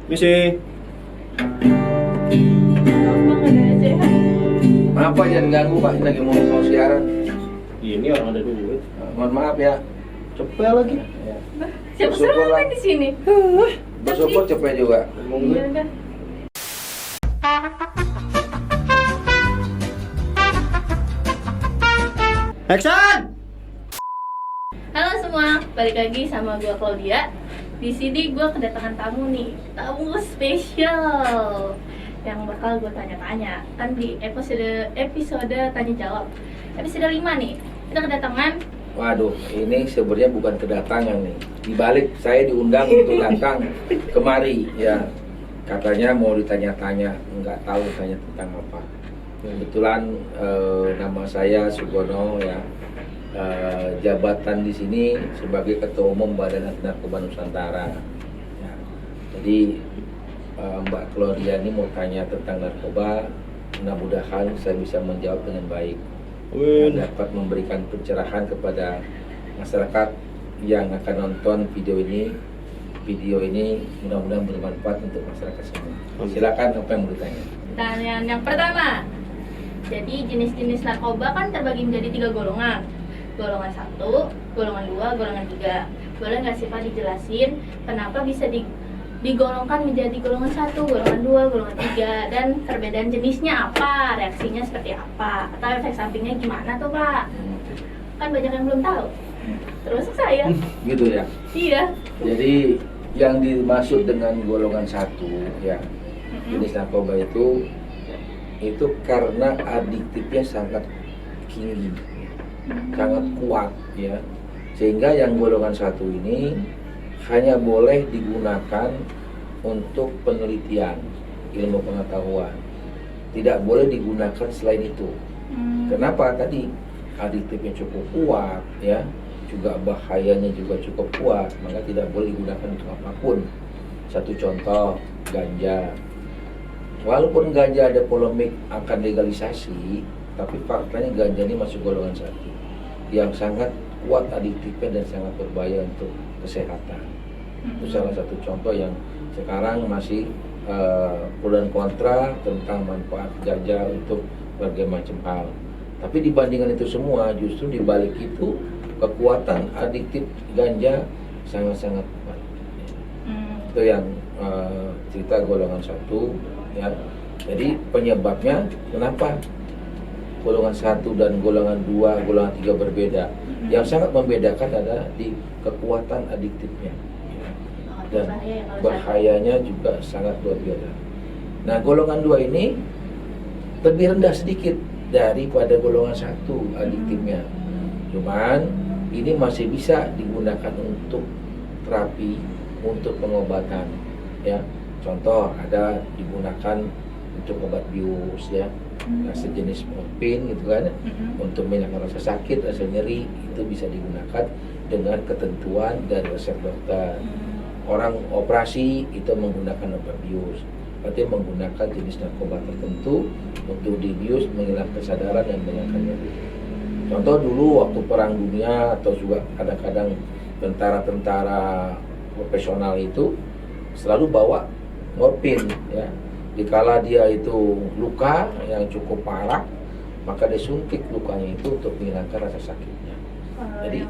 Misi. Maaf Pak, jangan ganggu Pak, ini lagi mau siaran. Ini orang ada duit. Mohon maaf ya. Cepet lagi. Ya. Siapa Bersyukur suruh lah. main di sini? Bersyukur cepet juga. Iya kan? Action! Halo semua, balik lagi sama gue Claudia. Di sini gue kedatangan tamu nih, tamu spesial yang bakal gue tanya-tanya. Kan di episode tanya jawab, episode 5 nih, kita kedatangan. Waduh, ini sebenarnya bukan kedatangan nih. Dibalik saya diundang untuk datang kemari ya. Katanya mau ditanya-tanya, nggak tahu tanya tentang apa. Kebetulan nama saya Sugono ya. Jabatan di sini sebagai Ketua Umum Badan Anti Narkoba Nusantara. Ya. Jadi Mbak Claudia ini mau tanya tentang narkoba, mudah-mudahan saya bisa menjawab dengan baik dan dapat memberikan pencerahan kepada masyarakat yang akan nonton video ini. Video ini mudah-mudahan bermanfaat untuk masyarakat semua. Silakan, apa yang mau ditanya? Pertanyaan yang pertama, jadi jenis-jenis narkoba kan terbagi menjadi 3 golongan. Golongan 1, golongan 2, golongan 3. Boleh nggak sih Pak dijelasin kenapa bisa digolongkan menjadi golongan 1, golongan 2, golongan 3, dan perbedaan jenisnya apa, reaksinya seperti apa, atau efek sampingnya gimana tuh Pak? Kan banyak yang belum tahu. Terus saya. Gitu ya. Iya. Jadi yang dimaksud dengan golongan 1 ya, jenis narkoba itu karena adiktifnya sangat tinggi, sangat kuat ya, sehingga yang golongan 1 ini hanya boleh digunakan untuk penelitian ilmu pengetahuan, tidak boleh digunakan selain itu. Kenapa? Tadi adiktifnya cukup kuat ya, juga bahayanya juga cukup kuat, maka tidak boleh digunakan untuk apapun. Satu contoh, ganja. Walaupun ganja ada polemik akan legalisasi, tapi faktanya ganja ini masuk golongan 1 yang sangat kuat adiktifnya dan sangat berbahaya untuk kesehatan. Itu salah satu contoh yang sekarang masih pro dan kontra tentang manfaat ganja untuk berbagai macam hal. Tapi dibandingkan itu semua, justru dibalik itu kekuatan adiktif ganja sangat-sangat kuat. Itu yang cerita golongan 1 ya. Jadi penyebabnya kenapa golongan 1 dan golongan 2, golongan 3 berbeda. Yang sangat membedakan adalah di kekuatan adiktifnya. Dan bahayanya juga sangat luar biasa. Nah, golongan 2 ini lebih rendah sedikit daripada golongan 1 adiktifnya. Cuman ini masih bisa digunakan untuk terapi, untuk pengobatan ya. Contoh ada digunakan untuk obat bius ya, sejenis morfin gitu kan, untuk menghilangkan rasa sakit, rasa nyeri, itu bisa digunakan dengan ketentuan dari resep dokter. Orang operasi itu menggunakan obat bius, berarti menggunakan jenis narkoba tertentu untuk dibius, menghilangkan kesadaran dan menghilangkan nyeri. Contoh dulu waktu perang dunia atau juga kadang-kadang tentara-tentara profesional itu selalu bawa morfin ya. Dikala dia itu luka yang cukup parah, maka disuntik lukanya itu untuk menghilangkan rasa sakitnya. Jadi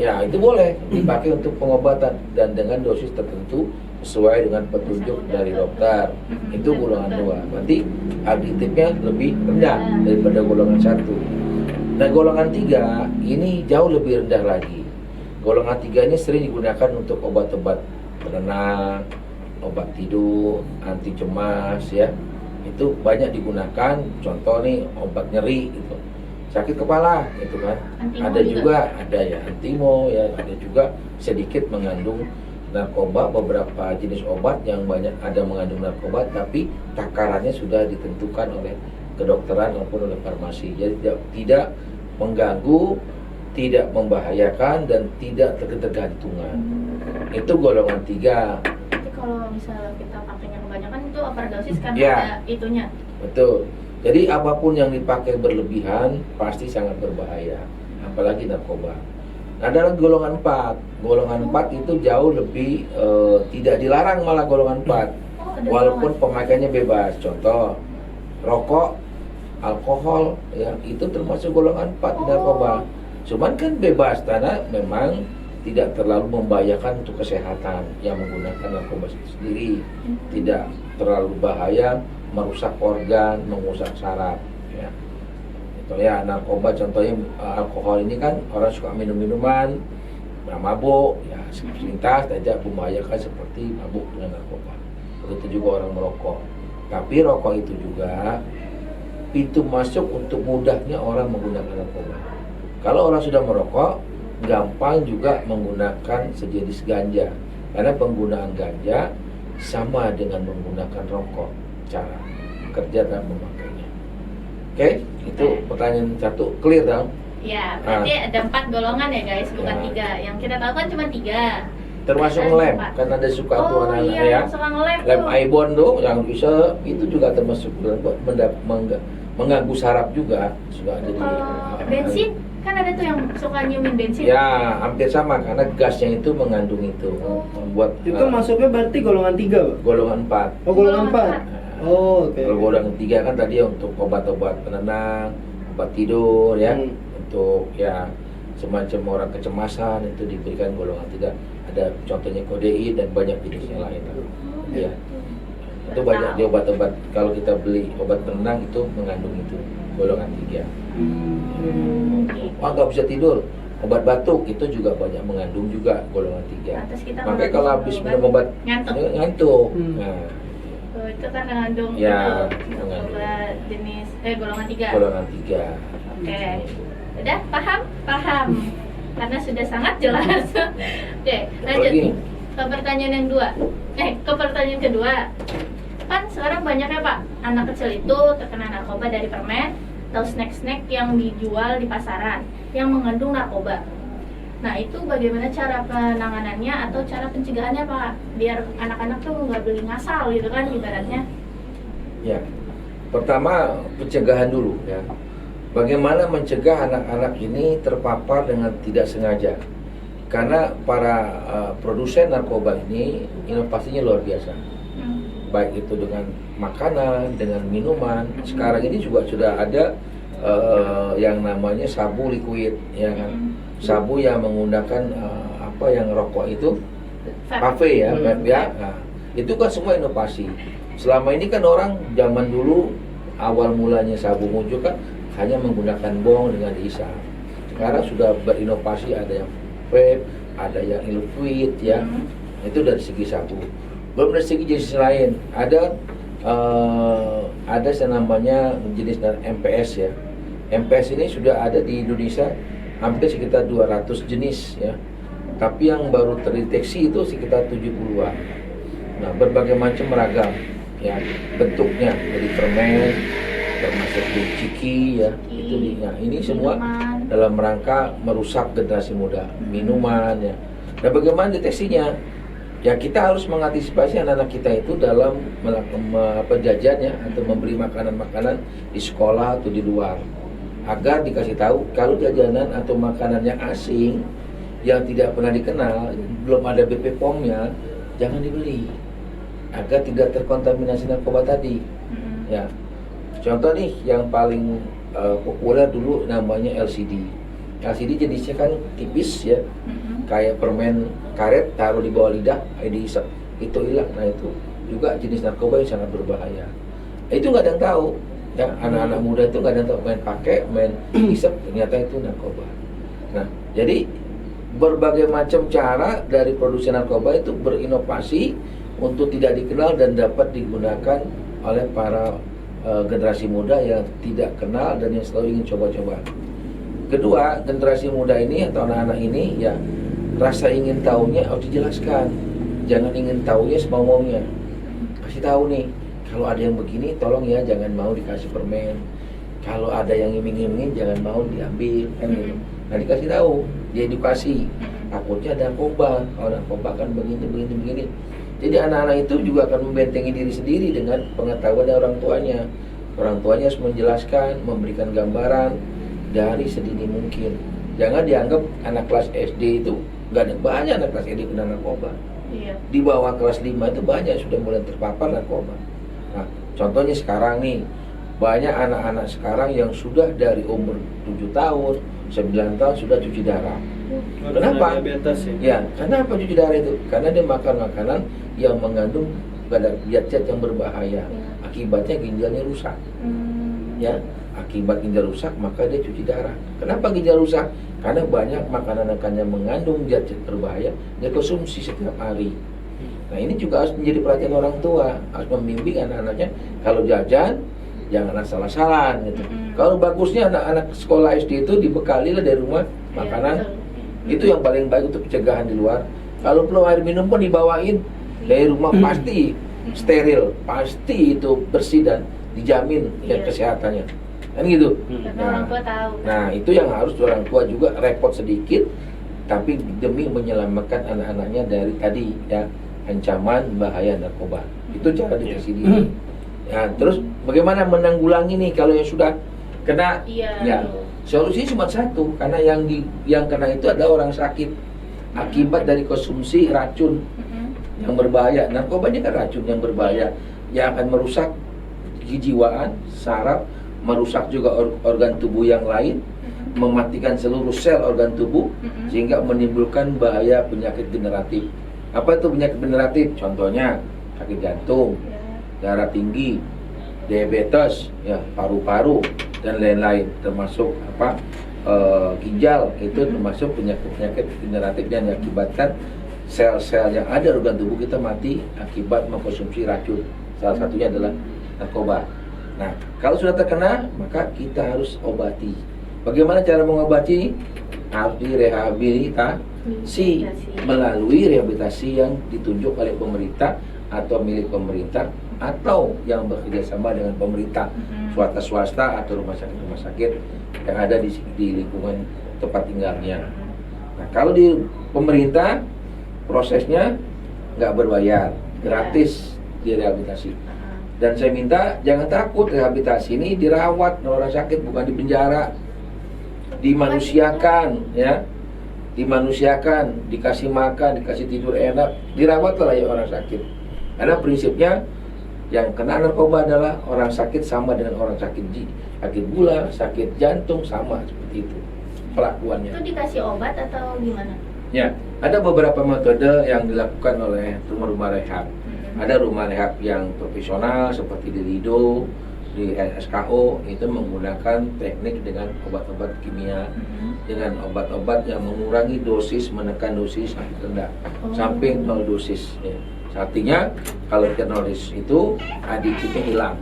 ya itu boleh dipakai untuk pengobatan dan dengan dosis tertentu sesuai dengan petunjuk dari dokter. Itu golongan 2. Berarti adiktifnya lebih rendah daripada golongan 1. Nah, golongan 3 ini jauh lebih rendah lagi. Golongan 3 ini sering digunakan untuk obat-obat penenang, obat tidur, anti cemas ya. Itu banyak digunakan. Contoh nih obat nyeri itu, sakit kepala itu kan. Ada juga ada ya antimo ya, ada juga sedikit mengandung narkoba, beberapa jenis obat yang banyak ada mengandung narkoba tapi takarannya sudah ditentukan oleh kedokteran maupun oleh farmasi. Jadi tidak mengganggu, tidak membahayakan dan tidak ketergantungan. Itu golongan 3. Kalau misalnya kita pakainya kebanyakan itu overdosis kan Ya. ada itunya. Betul. Jadi apapun yang dipakai berlebihan pasti sangat berbahaya, apalagi narkoba. Ada lagi golongan 4. Golongan 4 itu jauh lebih tidak dilarang, malah golongan 4. Oh, ada Walaupun golongan. pemakaiannya bebas. Contoh, rokok, alkohol, ya itu termasuk golongan 4 narkoba. Cuman kan bebas karena memang tidak terlalu membahayakan untuk kesehatan yang menggunakan narkoba itu sendiri. Tidak terlalu bahaya, merusak organ, merusak saraf, ya. Itu ya narkoba, contohnya alkohol ini kan orang suka minum-minuman, mabuk, ya sepintas tidak membahayakan seperti mabuk dengan narkoba. Begitu juga orang merokok. Tapi rokok itu juga pintu masuk untuk mudahnya orang menggunakan narkoba. Kalau orang sudah merokok, gampang juga menggunakan sejenis ganja. Karena penggunaan ganja sama dengan menggunakan rokok, cara kerja dan memakainya. Oke, itu pertanyaan 1 clear dong. Ya, berarti ada 4 golongan ya guys, bukan Ya. 3. Yang kita tahu kan cuma 3. Termasuk Ada lem, 4. kan ada suka tuh Oh anak-anak iya, ya. yang suka ngelem Lem tuh. Ibon tuh yang bisa itu juga termasuk mengganggu saraf juga sudah ada di Bensin kan ada tuh yang suka nyiumin bensin. Ya, hampir sama karena gasnya itu mengandung itu. Oh. Membuat Itu masuknya berarti golongan 3, Pak? golongan 4. Oh, golongan Golongan 4. Oh, oke. Kalau golongan 3 kan tadi untuk obat-obat penenang, obat tidur ya. Hmm. Untuk ya semacam orang kecemasan itu diberikan golongan 3. Ada contohnya kodein dan banyak jenisnya lain. Ya. Itu banyak di obat-obat, kalau kita beli obat penenang itu mengandung itu golongan 3. Wah, nggak bisa tidur, obat batuk itu juga banyak mengandung juga golongan 3. Pantes kita Makanya kalau habis minum obat ngantuk. ngantuk. Hmm. Nah, Oh, itu kan mengandung Ya, itu, mengandung. obat jenis golongan 3. golongan 3. Oke. Udah paham? Paham. Karena sudah sangat jelas. Oke, lanjut Apalagi? ke pertanyaan yang 2. Ke pertanyaan kedua. Kan sekarang banyak ya Pak, anak kecil itu terkena narkoba dari permen atau snack-snack yang dijual di pasaran yang mengandung narkoba. Nah, itu bagaimana cara penanganannya atau cara pencegahannya Pak? Biar anak-anak tuh nggak beli ngasal gitu kan ibaratnya. Ya, pertama pencegahan dulu ya. Bagaimana mencegah anak-anak ini terpapar dengan tidak sengaja? Karena para produsen narkoba ini inovasinya luar biasa. Baik itu dengan makanan, dengan minuman. Sekarang ini juga sudah ada yang namanya sabu liquid, ya kan? Sabu yang menggunakan apa yang rokok itu, vape ya, vape ya. Nah, itu kan semua inovasi. Selama ini kan orang zaman dulu awal mulanya sabu muncul kan hanya menggunakan bong dengan diisap. Sekarang sudah berinovasi, ada yang vape, ada yang liquid ya. Itu dari segi sabu. Belum dari segi jenis lain, ada yang namanya jenis MPS ya. MPS ini sudah ada di Indonesia hampir sekitar 200 jenis ya. Tapi yang baru terdeteksi itu sekitar 70-an. Nah, berbagai macam ragam ya bentuknya, dari permen termasuk ciki ya. Itu nah, ini semua Minuman. dalam rangka merusak generasi muda, minuman ya. Nah, bagaimana deteksinya? Ya, kita harus mengantisipasi anak-anak kita itu dalam jajan ya, atau membeli makanan-makanan di sekolah atau di luar, agar dikasih tahu kalau jajanan atau makanan yang asing yang tidak pernah dikenal, belum ada BP POM-nya, jangan dibeli agar tidak terkontaminasi narkoba tadi. Ya, contoh nih yang paling populer dulu namanya LCD. LCD jenisnya kan tipis ya, kayak permen karet, taruh di bawah lidah, dihisap, itu hilang. Nah, itu juga jenis narkoba yang sangat berbahaya. Itu nggak ada yang tahu ya, anak-anak muda itu nggak ada yang tahu, main pakai, main hisap, ternyata itu narkoba. Nah, jadi berbagai macam cara dari produsen narkoba itu berinovasi untuk tidak dikenal dan dapat digunakan oleh para generasi muda yang tidak kenal dan yang selalu ingin coba-coba. Kedua, generasi muda ini atau anak-anak ini ya, rasa ingin tahunya harus dijelaskan. Jangan ingin tahunya semau-maunya. Kasih tahu nih, kalau ada yang begini tolong ya jangan mau dikasih permen. Kalau ada yang iming-imingin jangan mau diambil kan gitu. Nah, dikasih tahu, diedukasi. Takutnya ada narkoba, kalau narkoba kan begini. Jadi anak-anak itu juga akan membentengi diri sendiri dengan pengetahuan dari orang tuanya. Orang tuanya harus menjelaskan, memberikan gambaran dari sedini mungkin Jangan dianggap anak kelas SD itu nggak ada, banyak anak kelas SD kena narkoba. Iya. Di bawah kelas 5 itu banyak sudah mulai terpapar narkoba. Nah, contohnya sekarang nih, banyak anak-anak sekarang yang sudah dari umur 7 tahun, 9 tahun sudah cuci darah. Kenapa? Diabetes ya. Ya, kenapa cuci darah itu? Karena dia makan makanan yang mengandung zat-zat yang berbahaya. Akibatnya ginjalnya rusak. Ya, akibat ginjal rusak maka dia cuci darah. Kenapa ginjal rusak? Karena banyak makanan yang mengandung zat-zat berbahaya dia konsumsi setiap hari. Nah, ini juga harus menjadi perhatian orang tua, harus membimbing anak-anaknya kalau jajan jangan asal-asalan gitu. Kalau bagusnya anak-anak sekolah SD itu dibekali lah dari rumah makanan. Itu yang paling baik untuk pencegahan di luar. Kalau perlu air minum pun dibawain dari rumah, pasti steril, pasti itu bersih dan dijamin ya kesehatannya. Kan gitu. Karena orang tua tahu. Nah, itu yang harus orang tua juga repot sedikit, tapi demi menyelamatkan anak-anaknya dari tadi ya ancaman bahaya narkoba. Itu cara deteksi dini. Nah, terus bagaimana menanggulangi nih kalau yang sudah kena? Iya. Ya, solusinya cuma satu, karena yang kena itu adalah orang sakit akibat dari konsumsi racun yang berbahaya. Narkoba ini kan racun yang berbahaya yang akan merusak kejiwaan, saraf, merusak juga organ tubuh yang lain, mematikan seluruh sel organ tubuh sehingga menimbulkan bahaya penyakit generatif. Apa itu penyakit generatif? Contohnya sakit jantung, darah tinggi, diabetes, ya paru-paru dan lain-lain, termasuk ginjal, itu termasuk penyakit generatif yang mengakibatkan sel-sel yang ada organ tubuh kita mati akibat mengkonsumsi racun. Salah satunya adalah narkoba. Nah, kalau sudah terkena maka kita harus obati. Bagaimana cara mengobati? Harus direhabilitasi melalui rehabilitasi yang ditunjuk oleh pemerintah atau milik pemerintah atau yang bekerja sama dengan pemerintah, swasta atau rumah sakit yang ada di lingkungan tempat tinggalnya. Nah, kalau di pemerintah prosesnya nggak berbayar, gratis direhabilitasi. Dan saya minta jangan takut, rehabilitasi ini dirawat orang sakit, bukan di penjara. Dimanusiakan, ya, dimanusiakan, dikasih makan, dikasih tidur enak, dirawatlah ya orang sakit. Karena prinsipnya yang kena narkoba adalah orang sakit sama dengan orang sakit gula, sakit jantung, sama seperti itu pelakuannya. Itu dikasih obat atau gimana? Ya, ada beberapa metode yang dilakukan oleh rumah-rumah rehab. Ada rumah rehab yang profesional seperti di Lido, di SKO, itu menggunakan teknik dengan obat-obat kimia, dengan obat-obat yang mengurangi dosis, menekan dosis sampai rendah, sampai 0 dosis. Ya. Artinya kalau ke 0 dosis itu aditifnya hilang.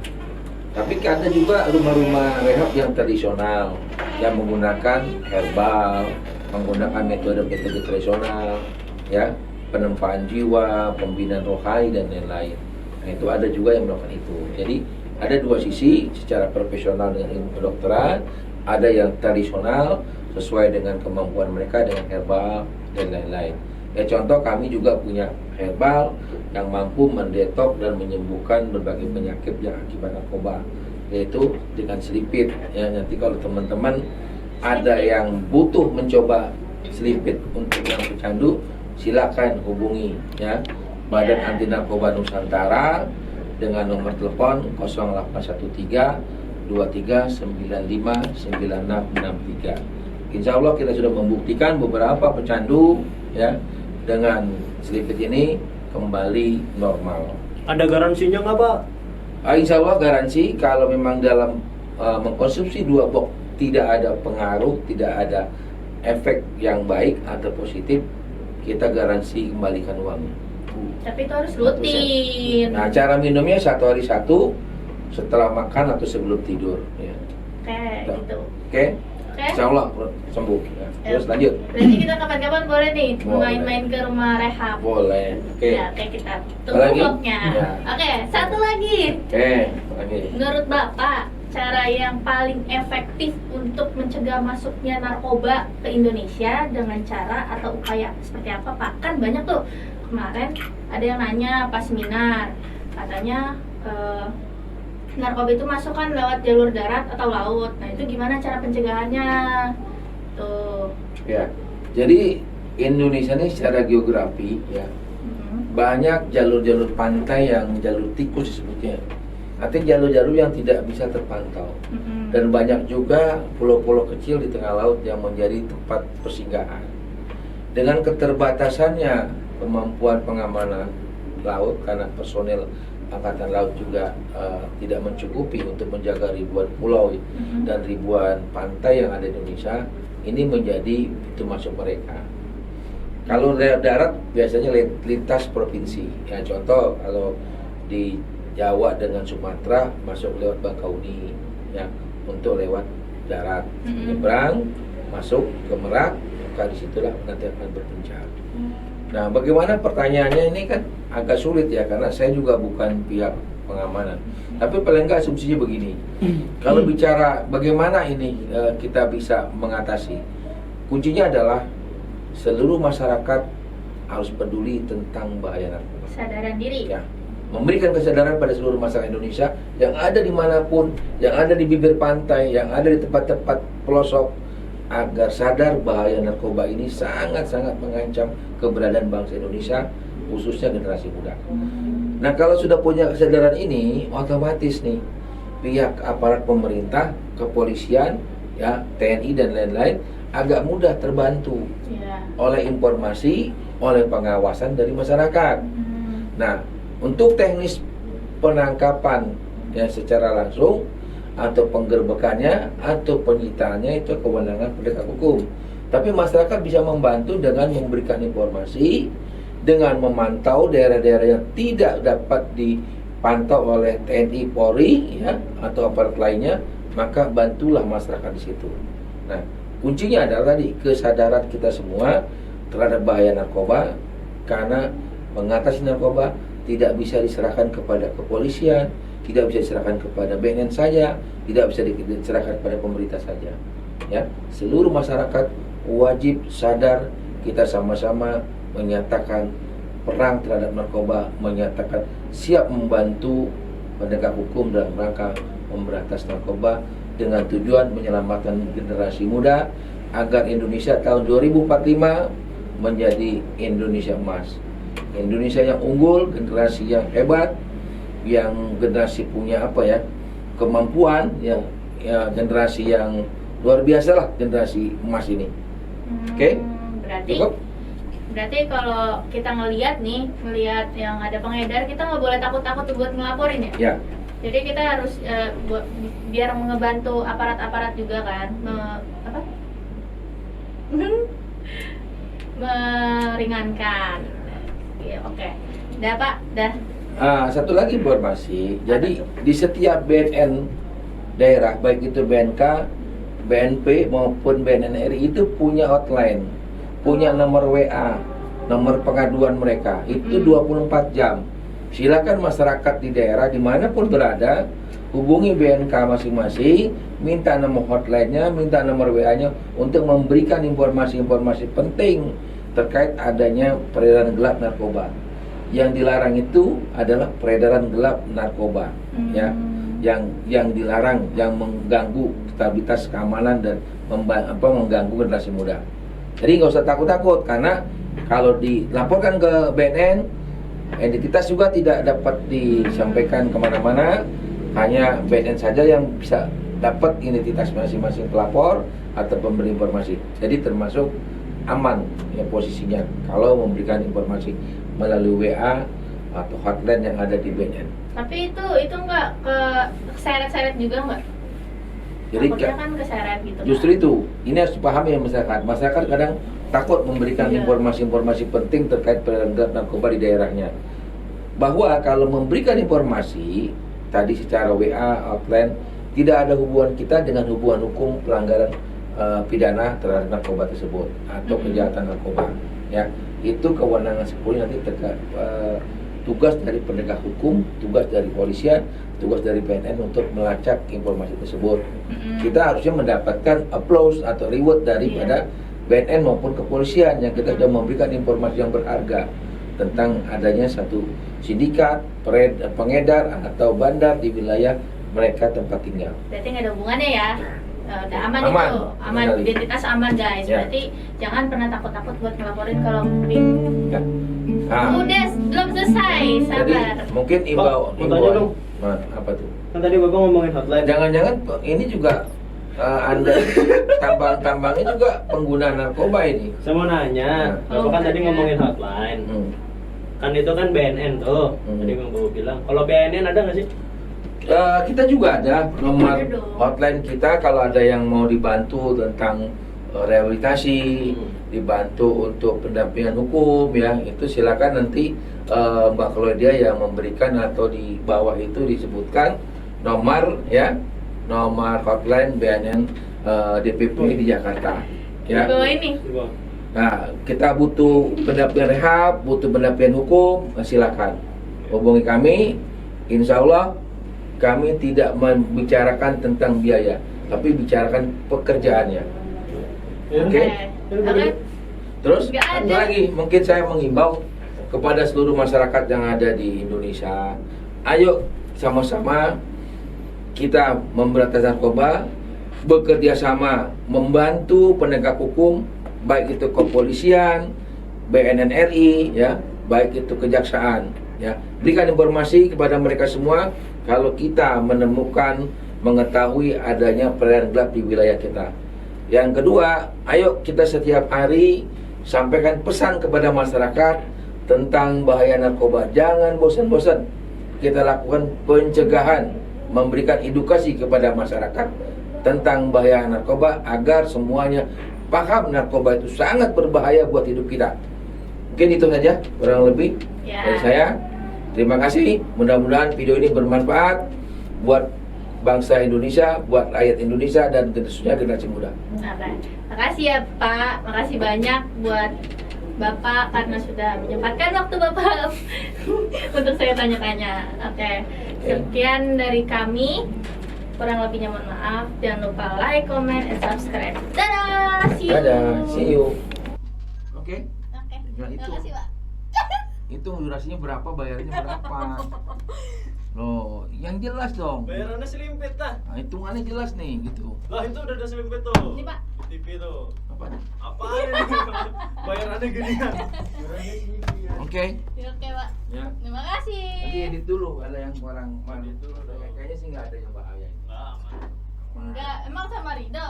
Tapi ada juga rumah-rumah rehab yang tradisional yang menggunakan herbal, menggunakan metode-metode tradisional, ya, penempaan jiwa, pembinaan rohani dan lain-lain. Nah, itu ada juga yang melakukan itu. Jadi ada dua sisi, secara profesional dengan ilmu kedokteran, ada yang tradisional sesuai dengan kemampuan mereka dengan herbal dan lain-lain. Ya, contoh kami juga punya herbal yang mampu mendetok dan menyembuhkan berbagai penyakit yang akibat narkoba, yaitu dengan selipit. Ya, nanti kalau teman-teman ada yang butuh mencoba selipit untuk yang pecandu, silakan hubungi ya Badan Anti Narkoba Nusantara dengan nomor telepon 0813 2395 9663. Insya Allah kita sudah membuktikan beberapa pecandu ya dengan selipit ini kembali normal. Ada garansinya nggak, Pak? Insya Allah garansi kalau memang dalam mengkonsumsi 2 box tidak ada pengaruh, tidak ada efek yang baik atau positif, kita garansi kembalikan uangnya. Tapi itu harus rutin. Nah, cara minumnya 1 hari 1 setelah makan atau sebelum tidur. Ya. Oke, gitu. Oke. Insya Allah sembuh. Ya. Terus lanjut. Berarti kita kapan-kapan boleh nih Boleh. main-main ke rumah rehab. Boleh. Oke. Ya, kayak kita Apa tunggu lagi? vlognya. Ya. Oke, satu lagi. Oke. Lagi. Menurut Bapak, cara yang paling efektif untuk mencegah masuknya narkoba ke Indonesia dengan cara atau upaya seperti apa, Pak? Kan banyak tuh. Kemarin ada yang nanya pas seminar, katanya narkoba itu masuk kan lewat jalur darat atau laut. Nah, itu gimana cara pencegahannya? gitu. Ya. Jadi Indonesia ini secara geografi ya banyak jalur-jalur pantai yang jalur tikus disebutnya. Artinya jalur-jalur yang tidak bisa terpantau. Dan banyak juga pulau-pulau kecil di tengah laut yang menjadi tempat persinggahan. Dengan keterbatasannya kemampuan pengamanan laut karena personel Angkatan Laut juga tidak mencukupi untuk menjaga ribuan pulau dan ribuan pantai yang ada di Indonesia, ini menjadi pintu masuk mereka. Kalau darat biasanya lintas provinsi. Ya contoh kalau di Jawa dengan Sumatera masuk lewat Bakauni ya untuk lewat darat. Nyebrang masuk ke Merak, maka disitulah nanti akan berpencar. Nah, bagaimana pertanyaannya ini kan agak sulit ya karena saya juga bukan pihak pengamanan. Tapi paling enggak asumsinya begini. Kalau bicara bagaimana ini kita bisa mengatasi, kuncinya adalah seluruh masyarakat harus peduli tentang bahaya narkoba. Kesadaran diri. Ya, memberikan kesadaran pada seluruh masyarakat Indonesia yang ada dimanapun, yang ada di bibir pantai, yang ada di tempat-tempat pelosok, agar sadar bahaya narkoba ini sangat-sangat mengancam keberadaan bangsa Indonesia, khususnya generasi muda. Nah, kalau sudah punya kesadaran ini, otomatis nih pihak aparat pemerintah, kepolisian, ya TNI dan lain-lain agak mudah terbantu oleh informasi, oleh pengawasan dari masyarakat. Nah, untuk teknis penangkapan ya secara langsung atau penggerbekannya atau penyitaannya itu kewenangan penegak hukum. Tapi masyarakat bisa membantu dengan memberikan informasi, dengan memantau daerah-daerah yang tidak dapat dipantau oleh TNI, Polri ya atau aparat lainnya, maka bantulah masyarakat di situ. Nah, kuncinya adalah tadi kesadaran kita semua terhadap bahaya narkoba, karena mengatasi narkoba tidak bisa diserahkan kepada kepolisian, tidak bisa diserahkan kepada BNN saja, tidak bisa diserahkan kepada pemerintah saja. Ya, seluruh masyarakat wajib sadar, kita sama-sama menyatakan perang terhadap narkoba, menyatakan siap membantu penegak hukum dalam rangka memberantas narkoba dengan tujuan menyelamatkan generasi muda agar Indonesia tahun 2045 menjadi Indonesia emas. Indonesia yang unggul, generasi yang hebat, yang generasi punya kemampuan, ya generasi yang luar biasa lah, generasi emas ini. Oke? Berarti kalau kita ngelihat yang ada pengedar, kita nggak boleh takut-takut buat ngelaporin ya? Ya. Jadi kita harus biar ngebantu aparat-aparat juga kan, meringankan. Ya, oke. Dah Pak, dah. Satu lagi informasi. Jadi di setiap BNN daerah, baik itu BNK, BNP maupun BNN RI itu punya hotline, punya nomor WA, nomor pengaduan mereka. Itu 24 jam. Silakan masyarakat di daerah dimanapun berada hubungi BNK masing-masing, minta nomor hotline-nya, minta nomor WA-nya untuk memberikan informasi-informasi penting terkait adanya peredaran gelap narkoba. Yang dilarang itu adalah peredaran gelap narkoba, ya, yang dilarang, yang mengganggu stabilitas keamanan dan mengganggu generasi muda. Jadi nggak usah takut-takut, karena kalau dilaporkan ke BNN, identitas juga tidak dapat disampaikan kemana-mana, hanya BNN saja yang bisa dapat identitas masing-masing pelapor atau pemberi informasi. Jadi termasuk aman ya posisinya kalau memberikan informasi melalui WA atau hotline yang ada di BNN. Tapi itu nggak keseret-seret juga nggak? Jadi kan keseret gitu. Justru itu, ini harus dipahami ya masyarakat. Masyarakat kadang takut memberikan informasi-informasi penting terkait peredaran gelap narkoba di daerahnya. Bahwa kalau memberikan informasi tadi secara WA, hotline, tidak ada hubungan kita dengan hubungan hukum pelanggaran pidana terhadap narkoba tersebut atau kejahatan narkoba. Ya, itu kewenangan sepenuhnya nanti tugas dari penegak hukum, tugas dari polisian, tugas dari BNN untuk melacak informasi tersebut. Kita harusnya mendapatkan applause atau reward daripada BNN maupun kepolisian yang kita sudah memberikan informasi yang berharga tentang adanya satu sindikat, pengedar atau bandar di wilayah mereka tempat tinggal. Berarti nggak ada hubungannya ya? udah aman, Aman. itu aman, Benar. identitas aman guys. Ya. Berarti jangan pernah takut-takut buat ngelaporin kalau ping. Ya. Nah, Udah belum selesai, jadi sabar. mungkin Mau tanya dong. Apa tuh? Kan tadi Bapak ngomongin hotline. Jangan-jangan ini juga Anda tambang-tambangnya juga pengguna narkoba ini. Saya mau nanya, Bapak kan tadi ngomongin hotline. Hmm. Kan itu kan BNN tuh. Tadi Bang Bapak bilang. Kalau BNN ada nggak sih? Kita juga ada nomor Ada dong. hotline kita kalau ada yang mau dibantu tentang rehabilitasi, dibantu untuk pendampingan hukum ya, itu silakan nanti Mbak Claudia yang memberikan, atau di bawah itu disebutkan nomor ya, nomor hotline BNN DPP di Jakarta Di ya. bawah ini. Coba. Nah, kita butuh pendampingan rehab, butuh pendampingan hukum, silakan hubungi kami. Insya Allah kami tidak membicarakan tentang biaya, tapi bicarakan pekerjaannya. Oke. Oke. Terus Nggak satu ada. lagi, mungkin saya menghimbau kepada seluruh masyarakat yang ada di Indonesia, ayo sama-sama kita memberantas narkoba, bekerja sama membantu penegak hukum, baik itu kepolisian, BNN RI, ya, baik itu kejaksaan, ya. Berikan informasi kepada mereka semua kalau kita menemukan, mengetahui adanya peredaran gelap di wilayah kita. Yang kedua, ayo kita setiap hari sampaikan pesan kepada masyarakat tentang bahaya narkoba. Jangan bosan-bosan. Kita lakukan pencegahan, memberikan edukasi kepada masyarakat tentang bahaya narkoba agar semuanya paham narkoba itu sangat berbahaya buat hidup kita. Mungkin itu saja kurang lebih Ya. dari saya. Terima kasih. Mudah-mudahan video ini bermanfaat buat bangsa Indonesia, buat rakyat Indonesia, dan khususnya generasi muda. Oke. Makasih ya Pak, makasih banyak buat Bapak karena sudah menyempatkan waktu Bapak untuk saya tanya-tanya. Oke. Sekian dari kami. Kurang lebihnya mohon maaf. Jangan lupa like, comment, and subscribe. Dadah, see you. Dadah, see you. Oke, Oke. Nah, itu. Terima kasih Pak. hitung durasinya berapa, bayarnya berapa. Loh, yang jelas dong. Bayarannya selimpit lah. Nah, hitungannya jelas nih, gitu. Lah itu udah ada selimpit tuh. Ini Pak. TV tuh. Apa? Apaan ini? Bayarannya gedean. Bayarannya gini. Oke. Ya, oke Pak. Ya. Terima kasih. Nanti edit dulu, ada yang kurang. Edit dulu dong. Kayaknya sih nggak ada yang bahaya. Nah, aman. Enggak, emang sama Rido.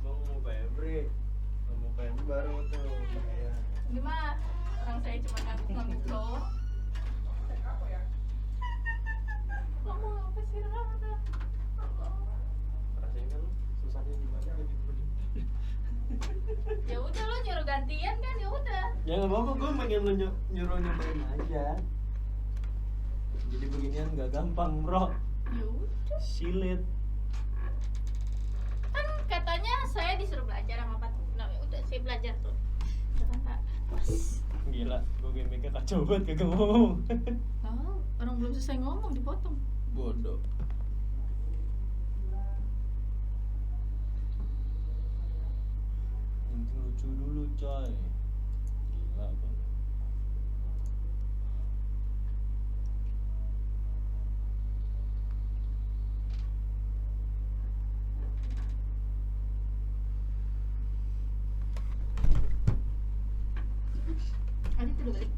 Mau Febri. Mau Febri baru tuh. Kayak Gimana? Orang saya cuma ngangguk doang. Ngomong apa sih? rasanya kan susahnya gimana jadi begini. Ya udah lo nyuruh gantian kan, ya udah. Ya nggak apa-apa, gue pengen lu nyuruh nyobain aja. Jadi beginian nggak gampang, bro. Ya udah. Silit. Kan katanya saya disuruh belajar sama Pak. Nah, ya udah saya belajar tuh. Ya kan Pak? Pas. Gila, gue gimmicknya kacau banget, kagak ngomong. Oh, orang belum selesai ngomong dipotong. Bodoh. Yang lucu dulu, coy. Gila apa? Adi tuh udah balik.